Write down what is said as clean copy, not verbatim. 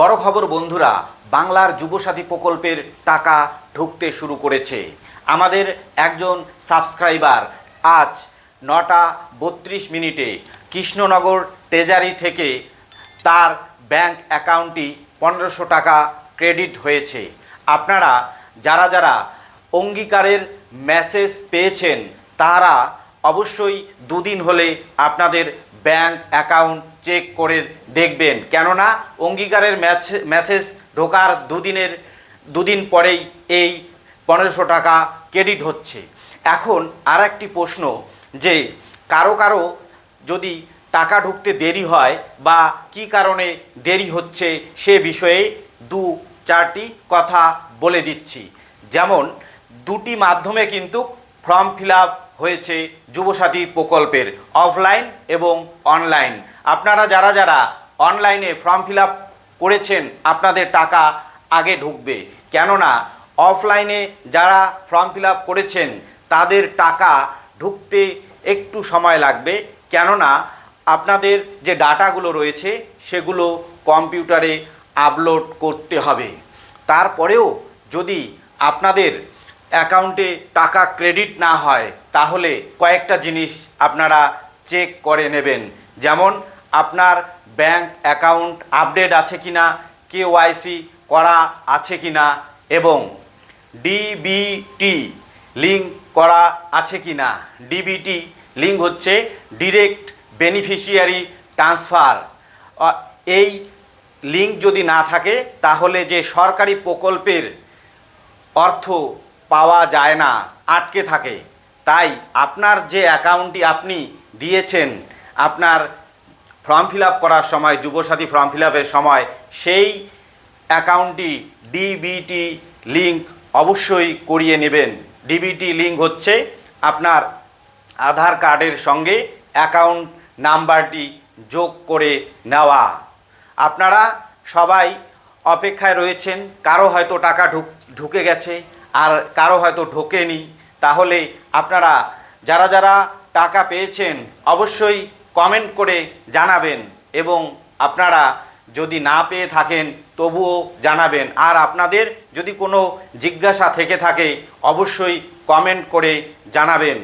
বড় খবর বন্ধুরা, বাংলার যুবসাথী প্রকল্পের টাকা ঢুকতে শুরু করেছে। আমাদের একজন সাবস্ক্রাইবার আজ 9:32 কৃষ্ণনগর ট্রেজারি থেকে তার ব্যাংক অ্যাকাউন্টটি 1500 টাকা ক্রেডিট হয়েছে। আপনারা যারা যারা অঙ্গীকারের মেসেজ পেয়েছেন তারা অবশ্যই দুদিন হলে আপনাদের ব্যাংক অ্যাকাউন্ট চেক করে দেখবেন, কেননা অঙ্গীকারের মেসেজ ঢোকার দুদিন পরেই এই 1500 টাকা ক্রেডিট হচ্ছে। এখন আর একটি প্রশ্ন, যে কারো কারো যদি টাকা ঢুকতে দেরি হয় বা কি কারণে দেরি হচ্ছে সে বিষয়ে 2-4টি কথা বলে দিচ্ছি। যেমন দুটি মাধ্যমে কিন্তু ফর্ম ফিল আপ হয়েছে যুবসাথী প্রকল্পের, অফলাইন এবং অনলাইন। আপনারা যারা যারা অনলাইনে ফর্ম ফিল আপ করেছেন আপনাদের টাকা আগে ঢুকবে, কেননা অফলাইনে যারা ফর্ম ফিল আপ করেছেন তাদের টাকা ঢুকতে একটু সময় লাগবে, কেননা আপনাদের যে ডাটাগুলো রয়েছে সেগুলো কম্পিউটারে আপলোড করতে হবে। তারপরেও যদি আপনাদের অ্যাকাউন্টে টাকা ক্রেডিট না হয় তাহলে কয়েকটা জিনিস আপনারা চেক করে নেবেন। যেমন আপনার ব্যাংক অ্যাকাউন্ট আপডেট আছে কিনা, কেওয়াইসি করা আছে কিনা, এবং ডিবিটি লিঙ্ক করা আছে কিনা। ডিবিটি লিঙ্ক হচ্ছে ডিরেক্ট বেনিফিশিয়ারি ট্রান্সফার। এই লিঙ্ক যদি না থাকে তাহলে যে সরকারি প্রকল্পের অর্থ পাওয়া যায় না, আটকে থাকে। তাই আপনার যে অ্যাকাউন্টটি আপনি দিয়েছেন আপনার ফর্ম ফিল আপ করার সময়, যুবসাথী ফর্ম ফিল আপের সময়, সেই অ্যাকাউন্টটি ডিবিটি লিঙ্ক অবশ্যই করিয়ে নেবেন। ডিবিটি লিঙ্ক হচ্ছে আপনার আধার কার্ডের সঙ্গে অ্যাকাউন্ট নাম্বারটি যোগ করে নেওয়া। আপনারা সবাই অপেক্ষায় রয়েছেন, কারো হয়তো টাকা ঢুকে গেছে আর কারো হয়তো ঢোকেনি। তাহলে আপনারা যারা যারা টাকা পেয়েছেন অবশ্যই কমেন্ট করে জানাবেন, এবং আপনারা যদি না পেয়ে থাকেন তবুও জানাবেন। আর আপনাদের যদি কোনো জিজ্ঞাসা থেকে থাকে অবশ্যই কমেন্ট করে জানাবেন।